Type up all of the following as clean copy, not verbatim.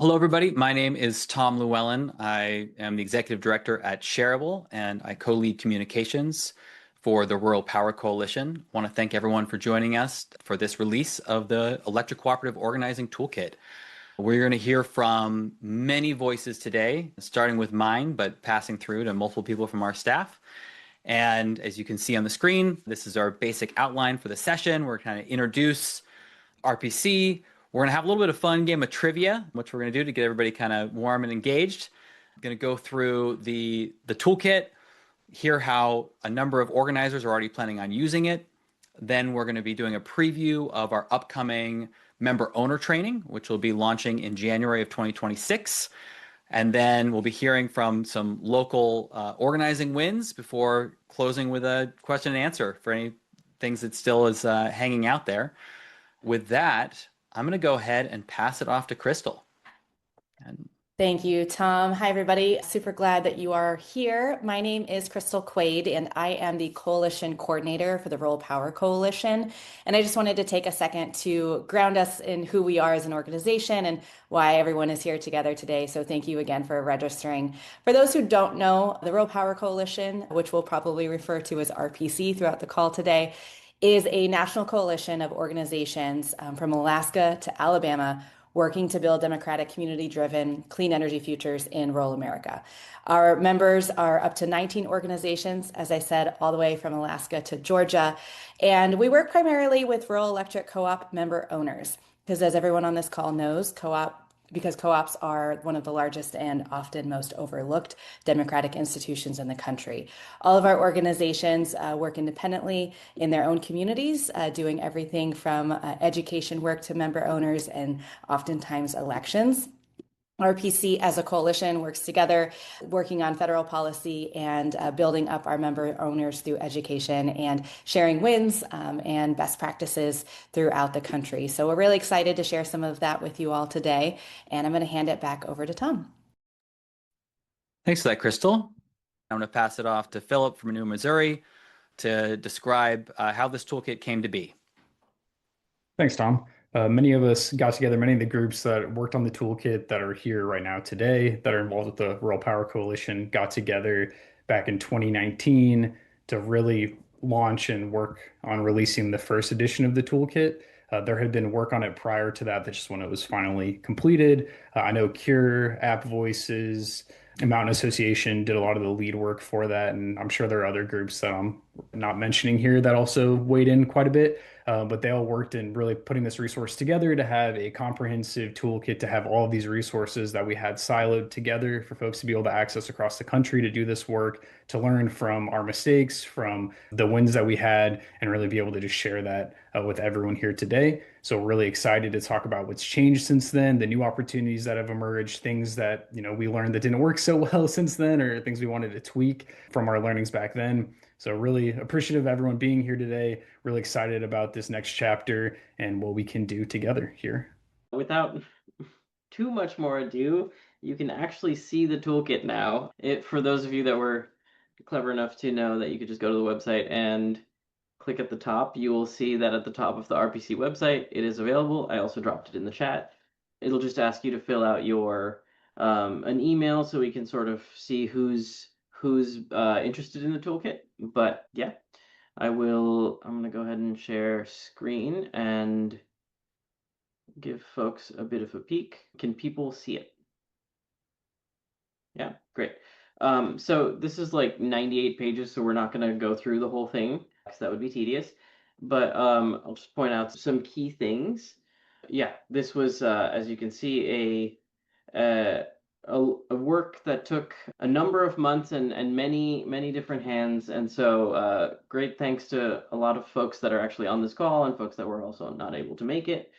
Hello, everybody. My name is Tom Llewellyn. I am the executive director at Shareable, and I co-lead communications for the Rural Power Coalition. I want to thank everyone for joining us for this release of the Electric Cooperative Organizing Toolkit. We're going to hear from many voices today, starting with mine, but passing through to multiple people from our staff. And as you can see on the screen, this is our basic outline for the session. We're going to introduce RPC. We're going to have a little bit of fun game of trivia, which we're going to do to get everybody kind of warm and engaged. I'm going to go through the toolkit, hear how a number of organizers are already planning on using it. Then we're going to be doing a preview of our upcoming member owner training, which will be launching in January of 2026. And then we'll be hearing from some local organizing wins before closing with a question and answer for any things that still is hanging out there. With that, I'm going to go ahead and pass it off to Crystal. Thank you, Tom. Hi, everybody. Super glad that you are here. My name is Crystal Quaid, and I am the Coalition Coordinator for the Rural Power Coalition. And I just wanted to take a second to ground us in who we are as an organization and why everyone is here together today. So thank you again for registering. For those who don't know, the Rural Power Coalition, which we'll probably refer to as RPC throughout the call today, is a national coalition of organizations from Alaska to Alabama working to build democratic, community-driven, clean energy futures in rural America. Our members are up to 19 organizations, as I said, all the way from Alaska to Georgia. And we work primarily with rural electric co-op member owners, because as everyone on this call knows, co-ops are one of the largest and often most overlooked democratic institutions in the country. All of our organizations work independently in their own communities, doing everything from education work to member owners and oftentimes elections. RPC as a coalition works together, working on federal policy and building up our member owners through education and sharing wins and best practices throughout the country. So we're really excited to share some of that with you all today. And I'm going to hand it back over to Tom. Thanks for that, Crystal. I'm going to pass it off to Philip from Renew Missouri to describe how this toolkit came to be. Thanks, Tom. Many of us got together, many of the groups that worked on the toolkit that are here right now today, that are involved with the Rural Power Coalition, got together back in 2019 to really launch and work on releasing the first edition of the toolkit. There had been work on it prior to that, that's just when it was finally completed. I know Cure, App Voices, and Mountain Association did a lot of the lead work for that, and I'm sure there are other groups that I'm not mentioning here that also weighed in quite a bit. But they all worked in really putting this resource together to have a comprehensive toolkit to have all of these resources that we had siloed together for folks to be able to access across the country to do this work, to learn from our mistakes, from the wins that we had, and really be able to just share that with everyone here today. So we're really excited to talk about what's changed since then, the new opportunities that have emerged, things that we learned that didn't work so well since then, or things we wanted to tweak from our learnings back then. So really appreciative of everyone being here today. Really excited about this next chapter and what we can do together here. Without too much more ado, you can actually see the toolkit now. For those of you that were clever enough to know that you could just go to the website and click at the top, you will see that at the top of the RPC website, it is available. I also dropped it in the chat. It'll just ask you to fill out your an email so we can sort of see who's interested in the toolkit. But yeah, I'm going to go ahead and share screen and give folks a bit of a peek. Can people see it? Yeah, great. So this is like 98 pages, so we're not going to go through the whole thing because that would be tedious. But I'll just point out some key things. Yeah, this was, as you can see, a work that took a number of months and many different hands. And so great thanks to a lot of folks that are actually on this call and folks that were also not able to make it,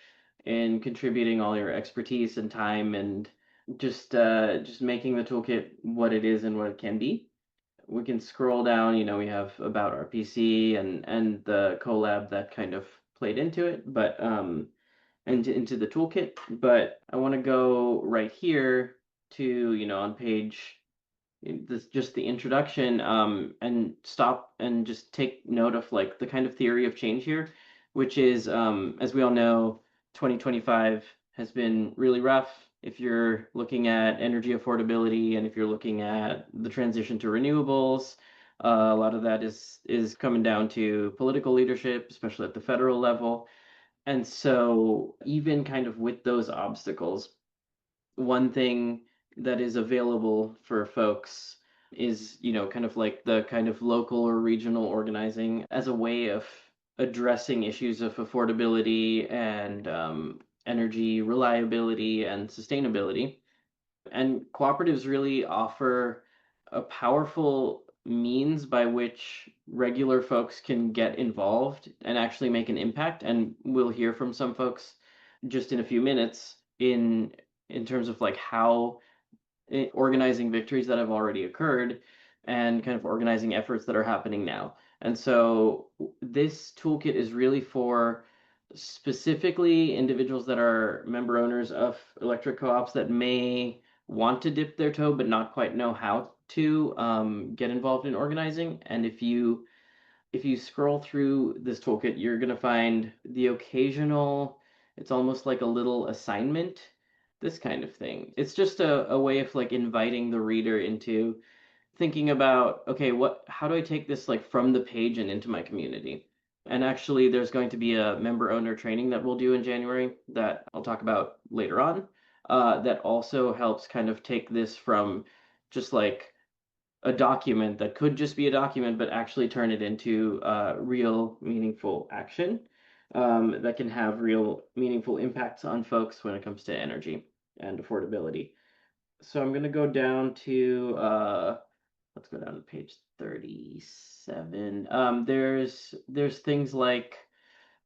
in contributing all your expertise and time and just making the toolkit what it is and what it can be. We can scroll down, we have about RPC and the collab that kind of played into it, but into the toolkit. But I want to go right here to, on page, just the introduction, and stop and just take note of like the kind of theory of change here, which is, as we all know, 2025 has been really rough. if you're looking at energy affordability and if you're looking at the transition to renewables, a lot of that is coming down to political leadership, especially at the federal level. And so even kind of with those obstacles, one thing that is available for folks is, kind of like the kind of local or regional organizing as a way of addressing issues of affordability and energy reliability and sustainability. And cooperatives really offer a powerful means by which regular folks can get involved and actually make an impact. And we'll hear from some folks just in a few minutes in terms of like how organizing victories that have already occurred and kind of organizing efforts that are happening now. And so this toolkit is really for specifically individuals that are member owners of electric co-ops that may want to dip their toe but not quite know how to get involved in organizing. And if you scroll through this toolkit, you're going to find the occasional, it's almost like a little assignment, this kind of thing. It's just a way of like inviting the reader into thinking about, okay, how do I take this like from the page and into my community? And actually, there's going to be a member owner training that we'll do in January that I'll talk about later on, that also helps kind of take this from just like a document that could just be a document, but actually turn it into real meaningful action that can have real meaningful impacts on folks when it comes to energy and affordability. So I'm going to go down to, let's go down to page 37. There's things like,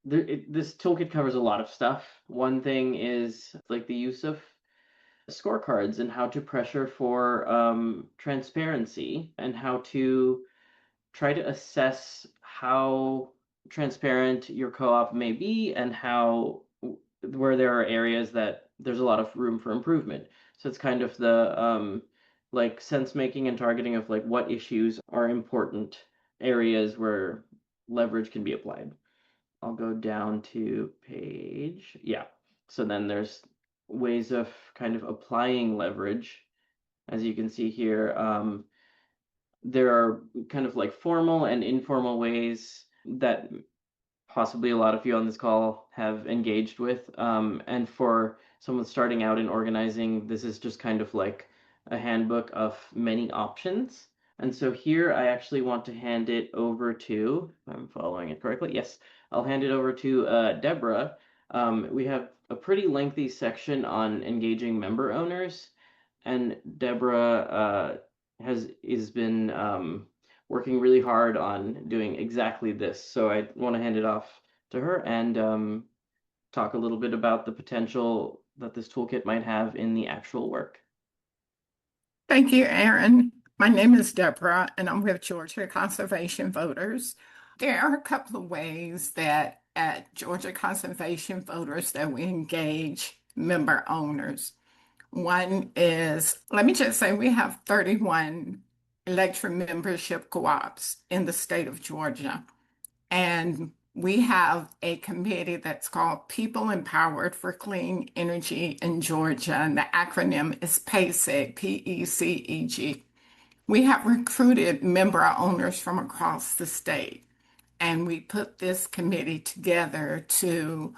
this toolkit covers a lot of stuff. One thing is like the use of scorecards and how to pressure for transparency and how to try to assess how transparent your co-op may be and how where there are areas that there's a lot of room for improvement. So it's kind of the like sense making and targeting of like what issues are important areas where leverage can be applied. I'll go down to page, yeah. So then there's ways of kind of applying leverage. As you can see here, there are kind of like formal and informal ways that possibly a lot of you on this call have engaged with. And for someone starting out in organizing, this is just kind of like a handbook of many options. And so here I actually want to hand it over to, if I'm following it correctly, yes, I'll hand it over to Deborah. We have a pretty lengthy section on engaging member owners, and Deborah has been working really hard on doing exactly this. So I want to hand it off to her and talk a little bit about the potential that this toolkit might have in the actual work. Thank you, Aaron. My name is Deborah, and I'm with Georgia Conservation Voters. There are a couple of ways that at Georgia Conservation Voters that we engage member owners. One is, let me just say, we have 31 electric membership co-ops in the state of Georgia. And we have a committee that's called People Empowered for Clean Energy in Georgia, and the acronym is PACEG, P-E-C-E-G. We have recruited member owners from across the state, and we put this committee together to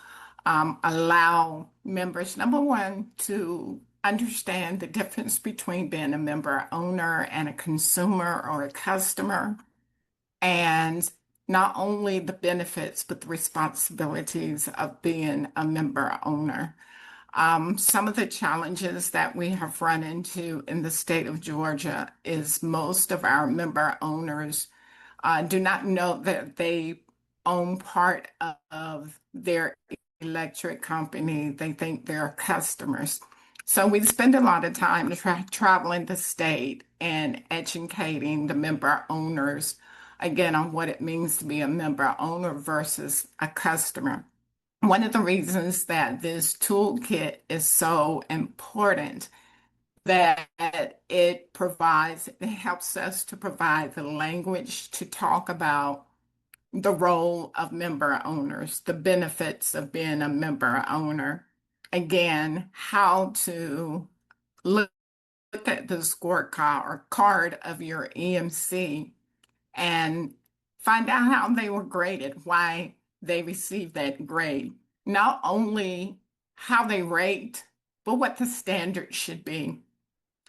allow members, number one, to understand the difference between being a member owner and a consumer or a customer, and not only the benefits, but the responsibilities of being a member owner. Some of the challenges that we have run into in the state of Georgia is most of our member owners do not know that they own part of their electric company. They think they're customers. So we spend a lot of time traveling the state and educating the member owners, again, on what it means to be a member owner versus a customer. One of the reasons that this toolkit is so important that it helps us to provide the language to talk about the role of member owners, the benefits of being a member owner. again, how to look at the scorecard or card of your EMC and find out how they were graded, why they received that grade. Not only how they rate, but what the standard should be.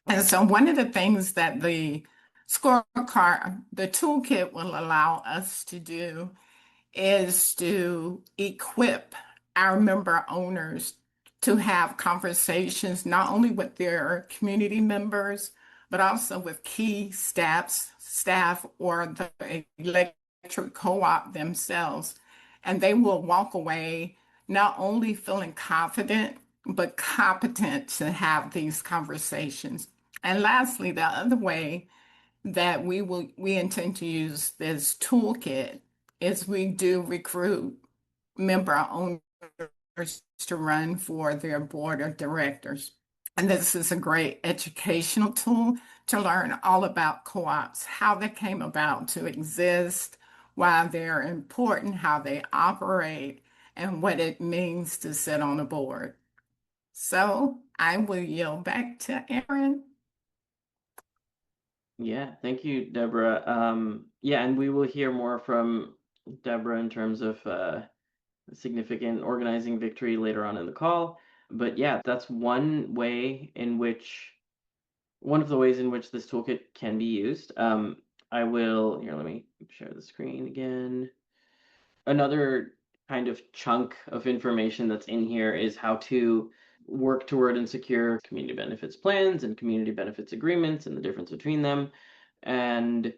And so one of the things that the scorecard, the toolkit will allow us to do is to equip our member owners to have conversations not only with their community members, but also with key staff or the electric co-op themselves. And they will walk away not only feeling confident, but competent to have these conversations. And lastly, the other way that we intend to use this toolkit is we do recruit member owners to run for their board of directors. And this is a great educational tool to learn all about co-ops, how they came about to exist, why they're important, how they operate, and what it means to sit on a board. So I will yield back to Aaron. Yeah, thank you, Deborah. Yeah, and we will hear more from Deborah in terms of significant organizing victory later on in the call. But yeah, that's one of the ways in which this toolkit can be used. Let me share the screen again. Another kind of chunk of information that's in here is how to work toward and secure community benefits plans and community benefits agreements and the difference between them. And,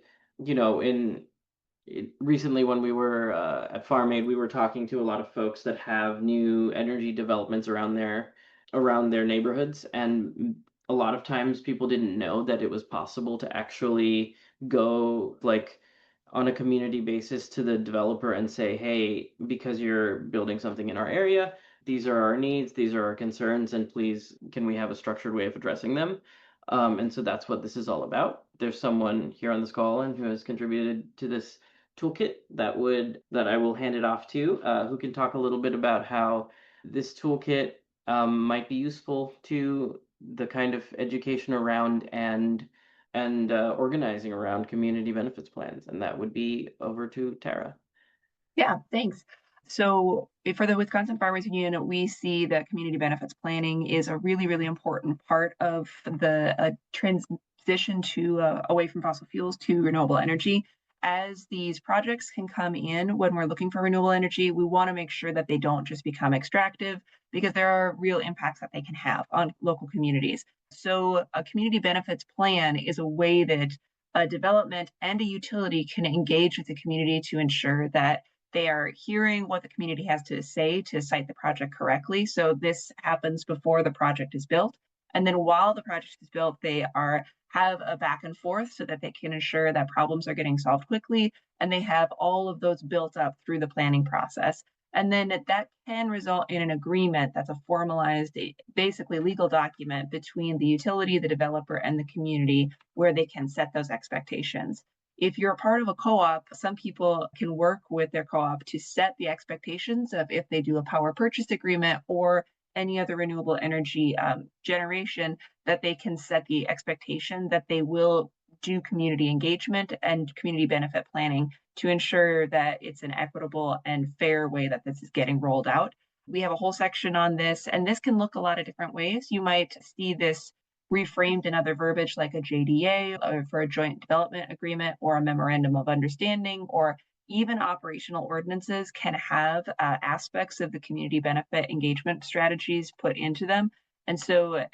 recently when we were at Farm Aid, we were talking to a lot of folks that have new energy developments around their neighborhoods, and a lot of times people didn't know that it was possible to actually go on a community basis to the developer and say, hey, because you're building something in our area, these are our needs, these are our concerns, and please, can we have a structured way of addressing them? And so that's what this is all about. There's someone here on this call and who has contributed to this toolkit that I will hand it off to, who can talk a little bit about how this toolkit might be useful to the kind of education around and organizing around community benefits plans. And that would be over to Tara. Yeah, thanks. So for the Wisconsin Farmers Union, we see that community benefits planning is a really, really important part of the transition to away from fossil fuels to renewable energy. As these projects can come in when we're looking for renewable energy, we want to make sure that they don't just become extractive, because there are real impacts that they can have on local communities. So a community benefits plan is a way that a development and a utility can engage with the community to ensure that they are hearing what the community has to say to cite the project correctly. So this happens before the project is built. And then while the project is built, they have a back and forth so that they can ensure that problems are getting solved quickly. And they have all of those built up through the planning process. And then that can result in an agreement that's a formalized, basically legal document between the utility, the developer, and the community, where they can set those expectations. If you're a part of a co-op, some people can work with their co-op to set the expectations of if they do a power purchase agreement or any other renewable energy generation, that they can set the expectation that they will do community engagement and community benefit planning to ensure that it's an equitable and fair way that this is getting rolled out. We have a whole section on this, and this can look a lot of different ways. You might see this reframed in other verbiage like a JDA or for a joint development agreement or a memorandum of understanding, or even operational ordinances can have aspects of the community benefit engagement strategies put into them. And so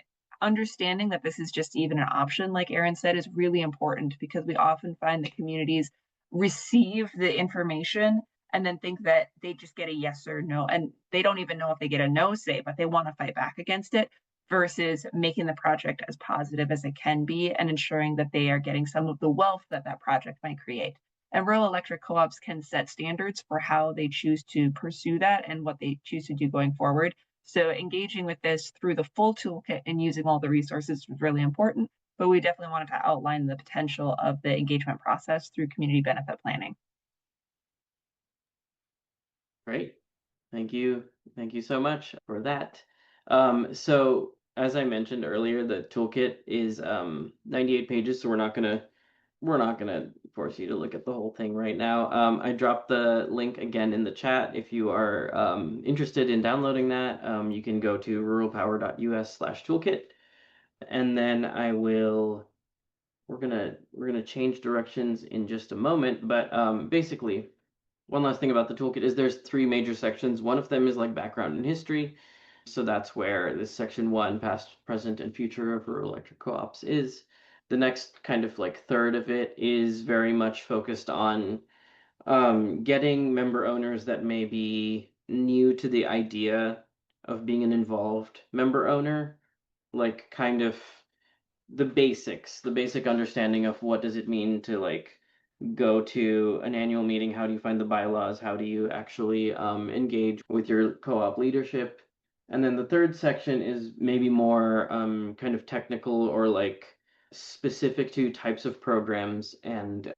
understanding that this is just even an option, like Aaron said, is really important, because we often find that communities receive the information and then think that they just get a yes or no, and they don't even know if they get a no say, but they want to fight back against it, versus making the project as positive as it can be and ensuring that they are getting some of the wealth that that project might create. And rural electric co-ops can set standards for how they choose to pursue that and what they choose to do going forward. So engaging with this through the full toolkit and using all the resources is really important, but we definitely wanted to outline the potential of the engagement process through community benefit planning. Great. Thank you. Thank you so much for that. So as I mentioned earlier, the toolkit is 98 pages, so we're not gonna force you to look at the whole thing right now. I dropped the link again in the chat. If you are interested in downloading that, you can go to ruralpower.us/toolkit, and then we're gonna change directions in just a moment. But basically, one last thing about the toolkit is there's 3 major sections. One of them is like background and history. So that's where this section 1, past, present, and future of rural electric co-ops is. The next kind of like third of it is very much focused on getting member owners that may be new to the idea of being an involved member owner, like kind of the basics, the basic understanding of what does it mean to like go to an annual meeting, how do you find the bylaws, how do you actually engage with your co-op leadership. And then the third section is maybe more kind of technical or like specific to types of programs and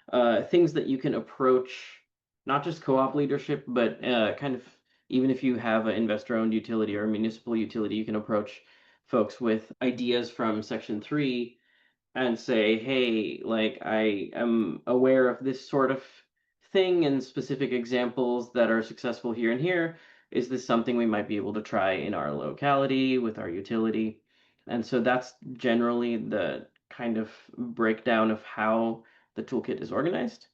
things that you can approach, not just co-op leadership, but kind of even if you have an investor-owned utility or a municipal utility, you can approach folks with ideas from section 3 and say, hey, like I am aware of this sort of thing and specific examples that are successful here and here. Is this something we might be able to try in our locality with our utility? And so that's generally the kind of breakdown of how the toolkit is organized.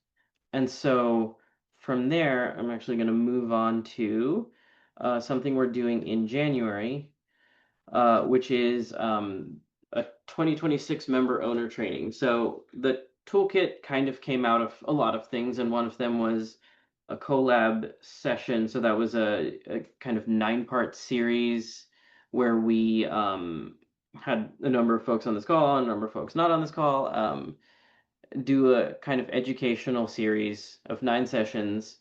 And so from there, I'm actually going to move on to something we're doing in January, which is a 2026 member owner training. So the toolkit kind of came out of a lot of things, and one of them was a collab session. So that was a kind of 9-part series where we had a number of folks on this call, and a number of folks not on this call, do a kind of educational series of 9 sessions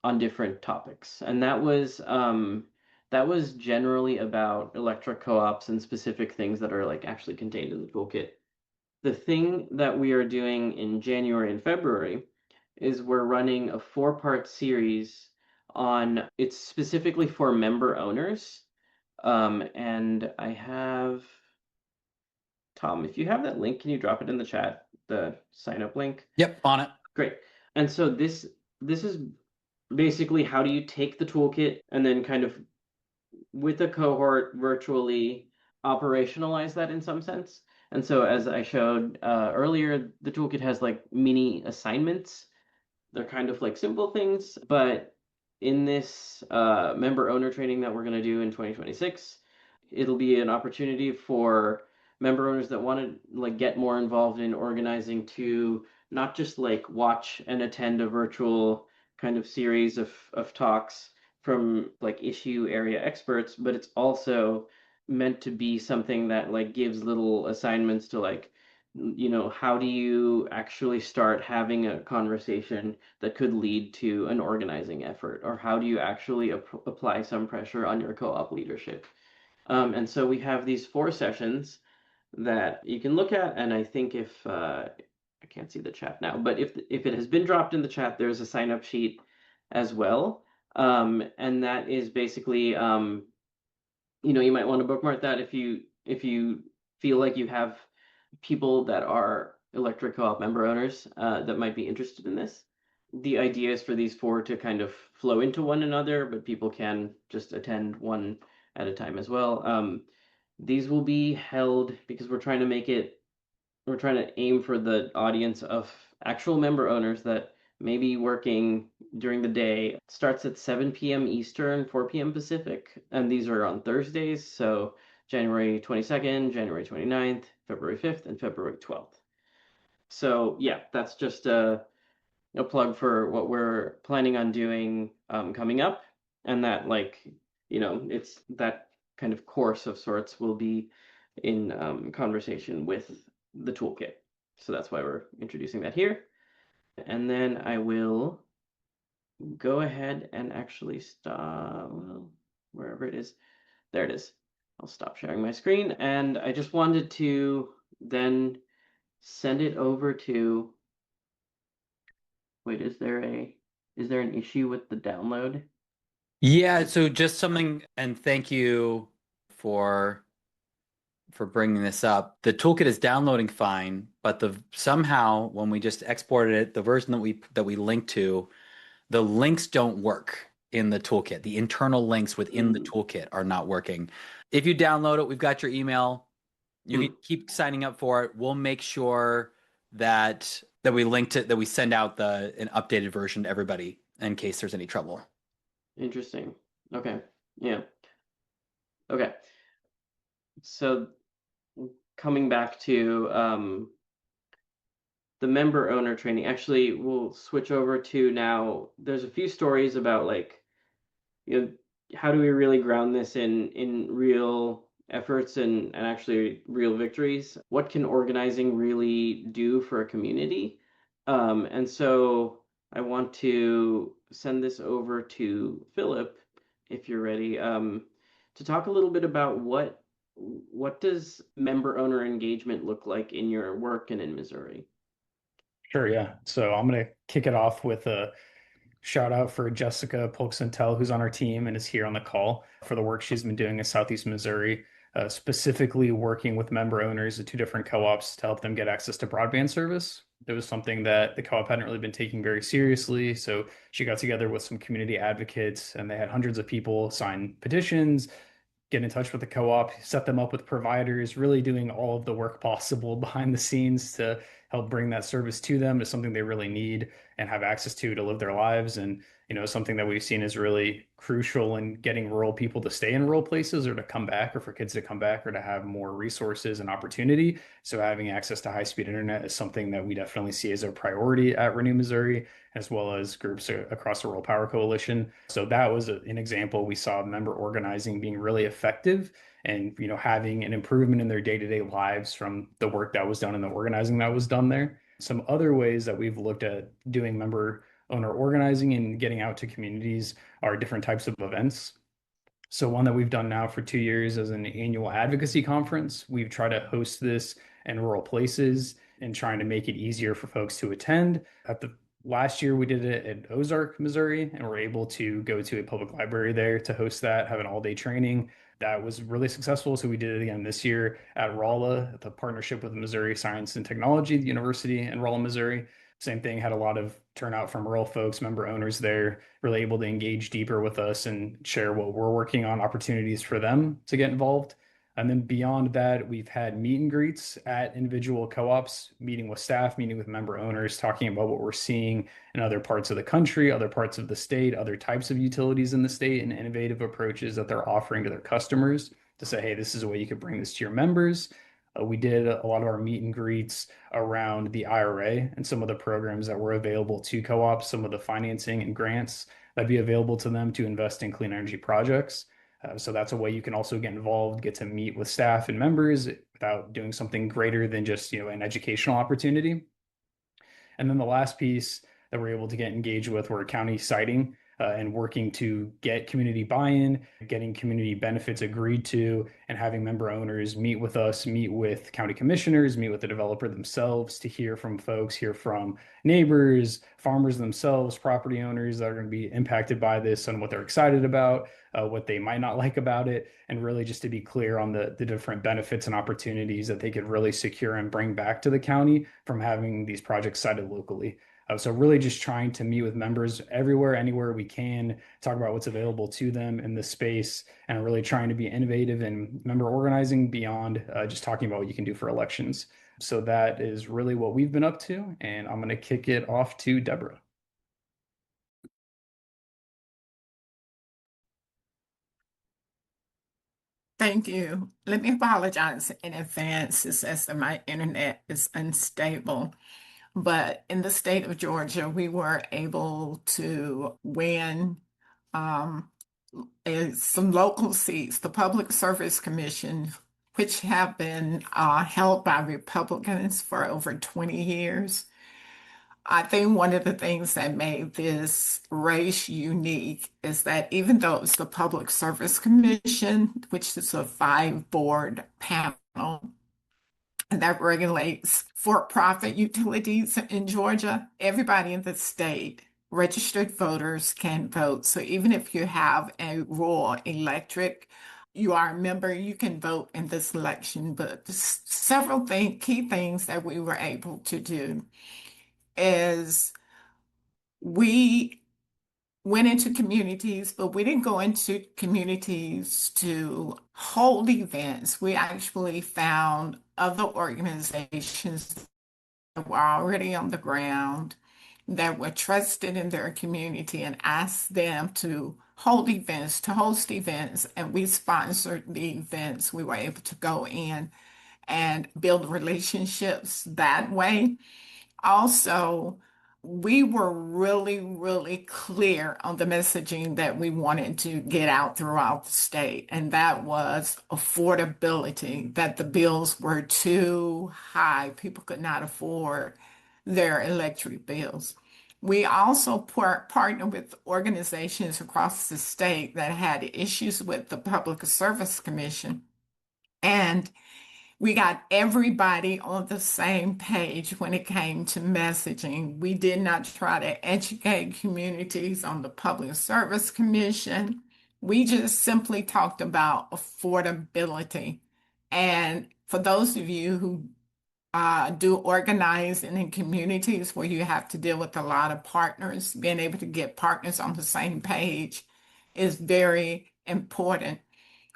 on different topics. And that was generally about electric co-ops and specific things that are like actually contained in the toolkit. The thing that we are doing in January and February is we're running a 4-part series on, it's specifically for member owners. And I have, Tom, if you have that link, can you drop it in the chat, the sign up link? Yep, on it. Great. And so this is basically how do you take the toolkit and then kind of with a cohort virtually operationalize that in some sense. And so as I showed earlier, the toolkit has like mini assignments. They're kind of like simple things, but in this member owner training that we're going to do in 2026, it'll be an opportunity for member owners that want to like get more involved in organizing to not just like watch and attend a virtual kind of series of talks from like issue area experts, but it's also meant to be something that like gives little assignments to like, you know, how do you actually start having a conversation that could lead to an organizing effort, or how do you actually apply some pressure on your co-op leadership. And so we have these 4 sessions that you can look at, and I think if I can't see the chat now, but if it has been dropped in the chat, there's a sign up sheet as well. And that is basically, you know, you might want to bookmark that if you feel like you have people that are electric co-op member owners that might be interested in this. The idea is for these 4 to kind of flow into one another, but people can just attend one at a time as well. These will be held because we're trying to aim for the audience of actual member owners that may be working during the day. It starts at 7 p.m. Eastern, 4 p.m. Pacific, and these are on Thursdays, so January 22nd, January 29th, February 5th, and February 12th. So yeah, that's just a plug for what we're planning on doing coming up, and that, like, you know, it's that kind of course of sorts will be in conversation with the toolkit. So that's why we're introducing that here. And then I will go ahead and actually stop, well, wherever it is. There it is. I'll stop sharing my screen. And I just wanted to then send it over to, wait, is there an issue with the download? Yeah, so just something, and thank you for bringing this up. The toolkit is downloading fine, but somehow when we just exported it, the version that we linked to, the links don't work in the toolkit. The internal links within the toolkit are not working. If you download it, we've got your email. You can keep signing up for it. We'll make sure that we linked it, that we send out an updated version to everybody in case there's any trouble. Interesting. Okay. Yeah. Okay. So coming back to the member owner training, actually we'll switch over to now. There's a few stories about how do we really ground this in real efforts and actually real victories? What can organizing really do for a community? And so I want to send this over to Philip, if you're ready, to talk a little bit about what does member owner engagement look like in your work and in Missouri? Sure, yeah. So I'm going to kick it off with a shout out for Jessica Polksantel, who's on our team and is here on the call, for the work she's been doing in Southeast Missouri, specifically working with member owners of two different co-ops to help them get access to broadband service. It was something that the co-op hadn't really been taking very seriously. So she got together with some community advocates, and they had hundreds of people sign petitions, get in touch with the co-op, set them up with providers, really doing all of the work possible behind the scenes to help bring that service to them, to something they really need and have access to live their lives. And, something that we've seen is really crucial in getting rural people to stay in rural places, or to come back, or for kids to come back, or to have more resources and opportunity. So having access to high-speed internet is something that we definitely see as a priority at Renew Missouri, as well as groups across the Rural Power Coalition. So that was an example. We saw member organizing being really effective, and having an improvement in their day-to-day lives from the work that was done and the organizing that was done there. Some other ways that we've looked at doing member owner organizing and getting out to communities are different types of events. So one that we've done now for 2 years is an annual advocacy conference. We've tried to host this in rural places and trying to make it easier for folks to attend. Last year, we did it at Ozark, Missouri, and we're able to go to a public library there to host that, have an all-day training. That was really successful. So we did it again this year at Rolla, the partnership with Missouri Science and Technology University in Rolla, Missouri. Same thing, had a lot of turnout from rural folks, member owners there, really able to engage deeper with us and share what we're working on, opportunities for them to get involved. And then beyond that, we've had meet and greets at individual co-ops, meeting with staff, meeting with member owners, talking about what we're seeing in other parts of the country, other parts of the state, other types of utilities in the state, and innovative approaches that they're offering to their customers to say, hey, this is a way you could bring this to your members. We did a lot of our meet and greets around the IRA and some of the programs that were available to co-ops, some of the financing and grants that'd be available to them to invest in clean energy projects. So that's a way you can also get involved, get to meet with staff and members without doing something greater than just, an educational opportunity. And then the last piece that we're able to get engaged with were county siting and working to get community buy-in, getting community benefits agreed to, and having member owners meet with us, meet with county commissioners, meet with the developer themselves to hear from folks, hear from neighbors, farmers themselves, property owners that are going to be impacted by this and what they're excited about, what they might not like about it, and really just to be clear on the different benefits and opportunities that they could really secure and bring back to the county from having these projects sited locally. So really just trying to meet with members everywhere, anywhere we can, talk about what's available to them in the space, and really trying to be innovative in member organizing beyond just talking about what you can do for elections. So that is really what we've been up to, and I'm going to kick it off to Deborah. Thank you. Let me apologize in advance. It says that my internet is unstable. But in the state of Georgia, we were able to win some local seats. The Public Service Commission, which have been held by Republicans for over 20 years. I think one of the things that made this race unique is that even though it was the Public Service Commission, which is a 5-board panel that regulates for-profit utilities in Georgia, everybody in the state, registered voters, can vote. So even if you have a rural electric you are a member, you can vote in this election. But several key things that we were able to do is we went into communities, but we didn't go into communities to hold events. We actually found other organizations that were already on the ground, that were trusted in their community, and asked them to hold events, to host events. And we sponsored the events. We were able to go in and build relationships that way. Also, we were really, really clear on the messaging that we wanted to get out throughout the state, and that was affordability, that the bills were too high. People could not afford their electric bills. We also partnered with organizations across the state that had issues with the Public Service Commission, and we got everybody on the same page when it came to messaging. We did not try to educate communities on the Public Service Commission. We just simply talked about affordability. And for those of you who do organizing in communities where you have to deal with a lot of partners, being able to get partners on the same page is very important.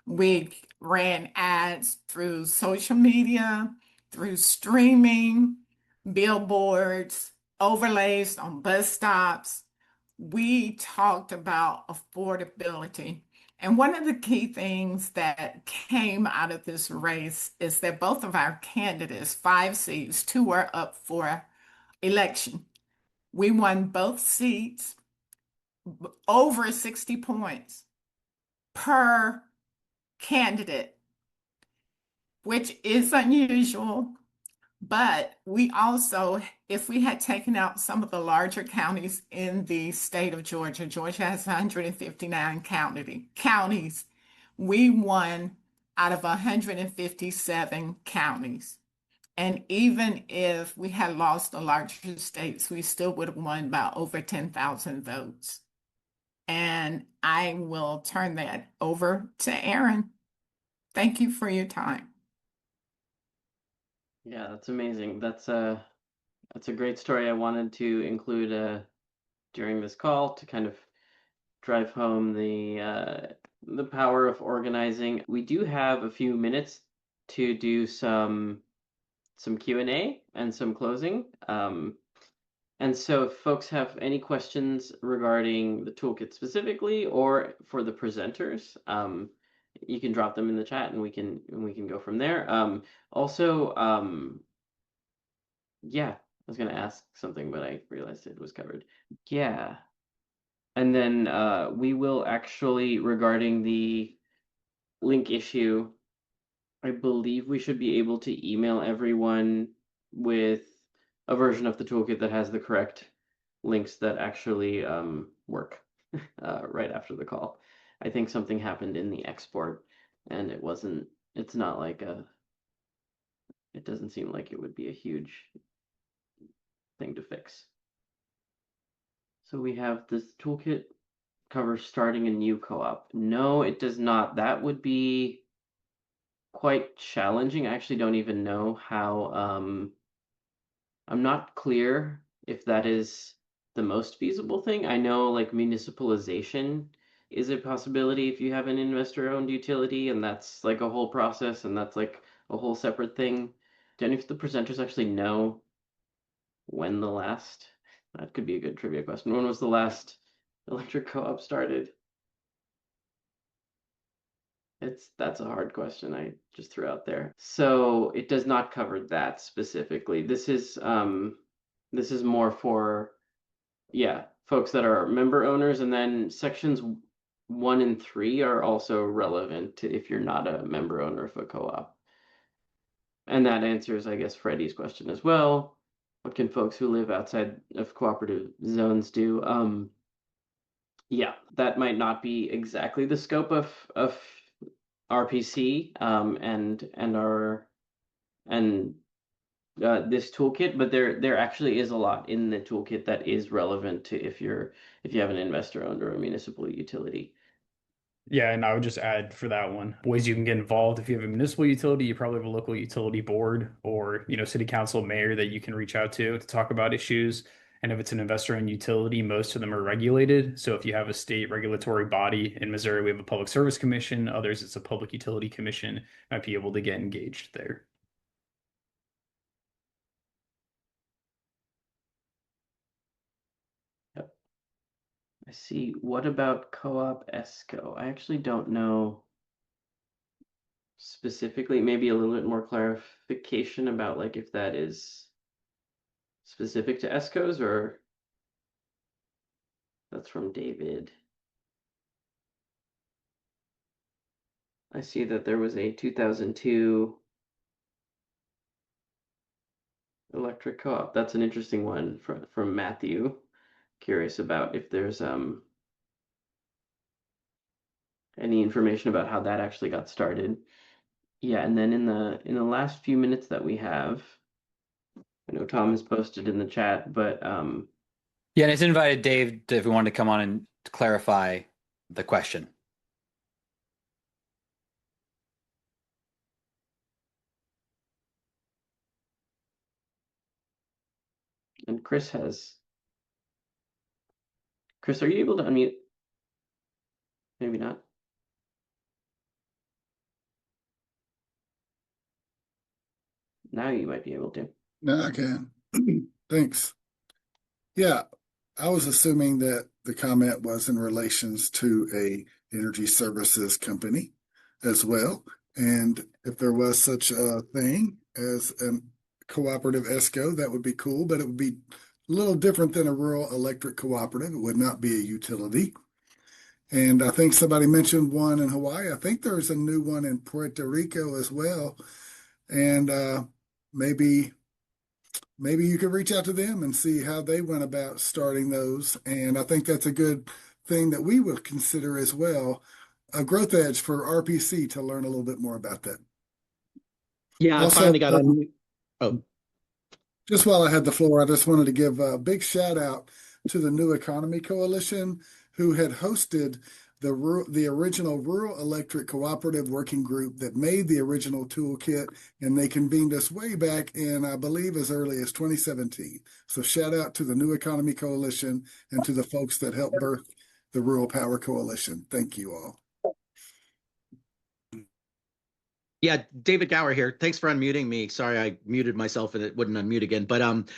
We ran ads through social media, through streaming, billboards, overlays on bus stops. We talked about affordability. And one of the key things that came out of this race is that both of our candidates, 5 seats, 2 were up for election. We won both seats over 60 points per candidate, which is unusual. But we also, if we had taken out some of the larger counties in the state of Georgia, Georgia has 159 counties. We won out of 157 counties. And even if we had lost the larger states, we still would have won by over 10,000 votes. And I will turn that over to Aaron. Thank you for your time. Yeah, that's amazing. That's a great story I wanted to include during this call to kind of drive home the power of organizing. We do have a few minutes to do some Q&A and some closing. And so if folks have any questions regarding the toolkit specifically or for the presenters, you can drop them in the chat and we can go from there. Also, yeah, I was gonna ask something, but I realized it was covered. Yeah. And then we will actually, regarding the link issue, I believe we should be able to email everyone with a version of the toolkit that has the correct links that actually work right after the call. I think something happened in the export and it's not like it doesn't seem like it would be a huge thing to fix. So we have this toolkit covers starting a new co-op. No, it does not. That would be quite challenging. I actually don't even know how, I'm not clear if that is the most feasible thing. I know like municipalization is a possibility if you have an investor-owned utility, and that's like a whole process, and that's like a whole separate thing. Do any of the presenters actually know when the last, that could be a good trivia question. When was the last electric co-op started? That's a hard question I just threw out there. So it does not cover that specifically. This is more for, yeah, folks that are member owners, and then sections 1 and 3 are also relevant to if you're not a member owner of a co-op. And that answers, I guess, Freddie's question as well. What can folks who live outside of cooperative zones do? Yeah, that might not be exactly the scope of RPC and this toolkit, but there actually is a lot in the toolkit that is relevant to if you have an investor owned or a municipal utility. Yeah, and I would just add for that one, ways you can get involved. If you have a municipal utility, you probably have a local utility board or, city council mayor that you can reach out to talk about issues. And if it's an investor-owned utility, most of them are regulated. So if you have a state regulatory body in Missouri, we have a public service commission. Others, it's a public utility commission. Might be able to get engaged there. Yep. I see. What about co-op ESCO? I actually don't know specifically, maybe a little bit more clarification about like if that is specific to ESCOs or that's from David. I see that there was a 2002 electric co-op. That's an interesting one from Matthew. Curious about if there's any information about how that actually got started. Yeah, and then in the last few minutes that we have, I know Tom has posted in the chat, but Yeah, and it's invited Dave if we wanted to come on and clarify the question. and Chris, are you able to unmute? Maybe not. Now you might be able to. No, I can. Thanks. Yeah, I was assuming that the comment was in relations to a energy services company as well. And if there was such a thing as a cooperative ESCO, that would be cool, but it would be a little different than a rural electric cooperative. It would not be a utility. And I think somebody mentioned one in Hawaii. I think there's a new one in Puerto Rico as well. And maybe you could reach out to them and see how they went about starting those. And I think that's a good thing that we would consider as well, a growth edge for RPC to learn a little bit more about that. Yeah, Also, I finally got on. Oh, just while I had the floor, I just wanted to give a big shout out to the New Economy Coalition, who had hosted the original Rural Electric Cooperative Working Group that made the original toolkit, and they convened us way back in, I believe, as early as 2017. So shout out to the New Economy Coalition and to the folks that helped birth the Rural Power Coalition. Thank you all. yeah, David Gower here. Thanks for unmuting me. Sorry, I muted myself and it wouldn't unmute again. But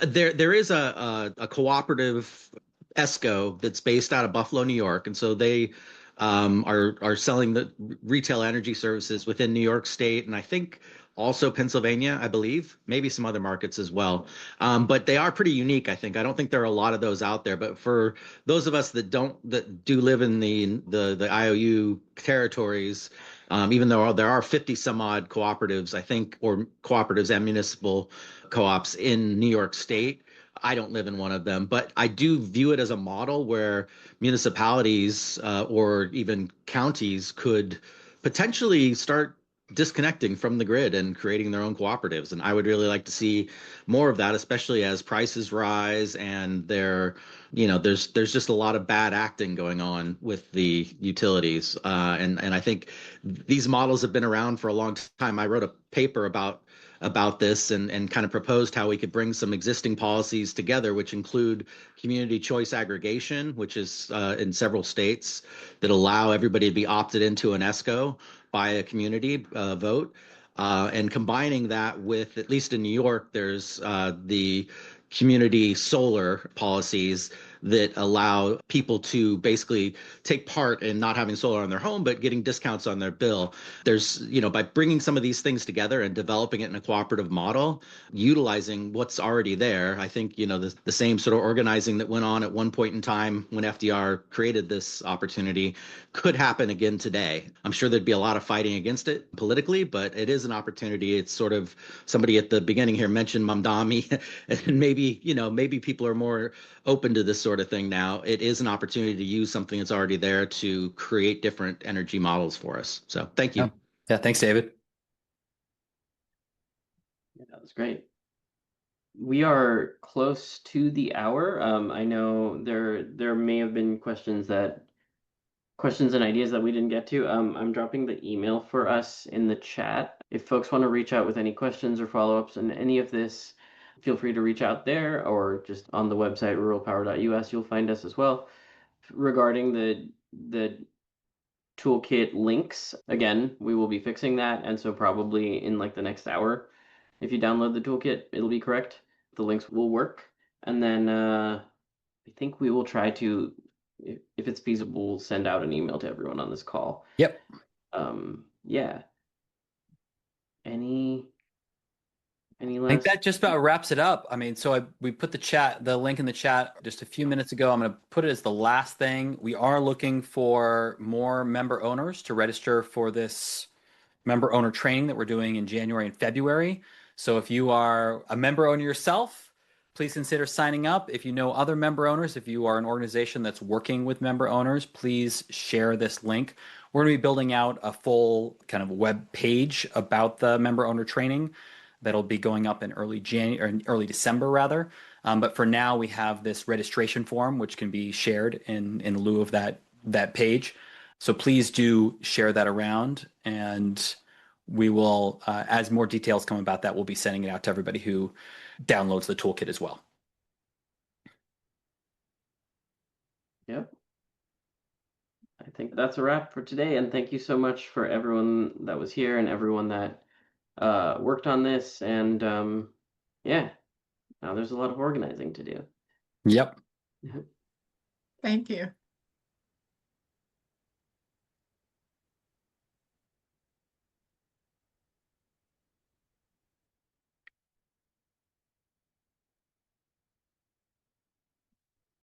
there is a cooperative ESCO that's based out of Buffalo, New York, and so they are selling the retail energy services within New York State, and I think also Pennsylvania, I believe, maybe some other markets as well. But they are pretty unique, I think. I don't think there are a lot of those out there. But for those of us that do live in the IOU territories, even though there are 50 some odd cooperatives, I think, or cooperatives and municipal co-ops in New York State. I don't live in one of them, but I do view it as a model where municipalities or even counties could potentially start disconnecting from the grid and creating their own cooperatives. And I would really like to see more of that, especially as prices rise and there's just a lot of bad acting going on with the utilities. And I think these models have been around for a long time. I wrote a paper about this and kind of proposed how we could bring some existing policies together, which include community choice aggregation, which is in several states that allow everybody to be opted into an ESCO by a community vote. And combining that with, at least in New York, there's the community solar policies that allow people to basically take part in not having solar on their home, but getting discounts on their bill. There's, by bringing some of these things together and developing it in a cooperative model, utilizing what's already there. I think, the same sort of organizing that went on at one point in time when FDR created this opportunity could happen again today. I'm sure there'd be a lot of fighting against it politically, but it is an opportunity. It's sort of, somebody at the beginning here mentioned Mamdani, and maybe people are more open to this sort of thing now. It is an opportunity to use something that's already there to create different energy models for us. So thank you. Yeah, thanks, David. Yeah, that was great. We are close to the hour. I know there may have been questions that questions and ideas that we didn't get to, I'm dropping the email for us in the chat. If folks want to reach out with any questions or follow-ups on any of this, feel free to reach out there, or just on the website ruralpower.us, you'll find us as well. Regarding the toolkit links, again, we will be fixing that, and so probably in like the next hour, if you download the toolkit, it'll be correct. The links will work. And then I think we will try to, if it's feasible, send out an email to everyone on this call. Yep. Yeah. Any I think last? that just about wraps it up. I mean, so we put the link in the chat just a few minutes ago. I'm going to put it as the last thing. We are looking for more member owners to register for this member owner training that we're doing in January and February. So if you are a member owner yourself, please consider signing up. If you know other member owners, if you are an organization that's working with member owners, please share this link. We're going to be building out a full kind of web page about the member owner training that'll be going up in early December rather. But for now, we have this registration form, which can be shared in lieu of that page. So please do share that around, and we will, as more details come about that, we'll be sending it out to everybody who downloads the toolkit as well. Yep. I think that's a wrap for today, and thank you so much for everyone that was here and everyone that worked on this. And yeah, now there's a lot of organizing to do. Yep. Thank you.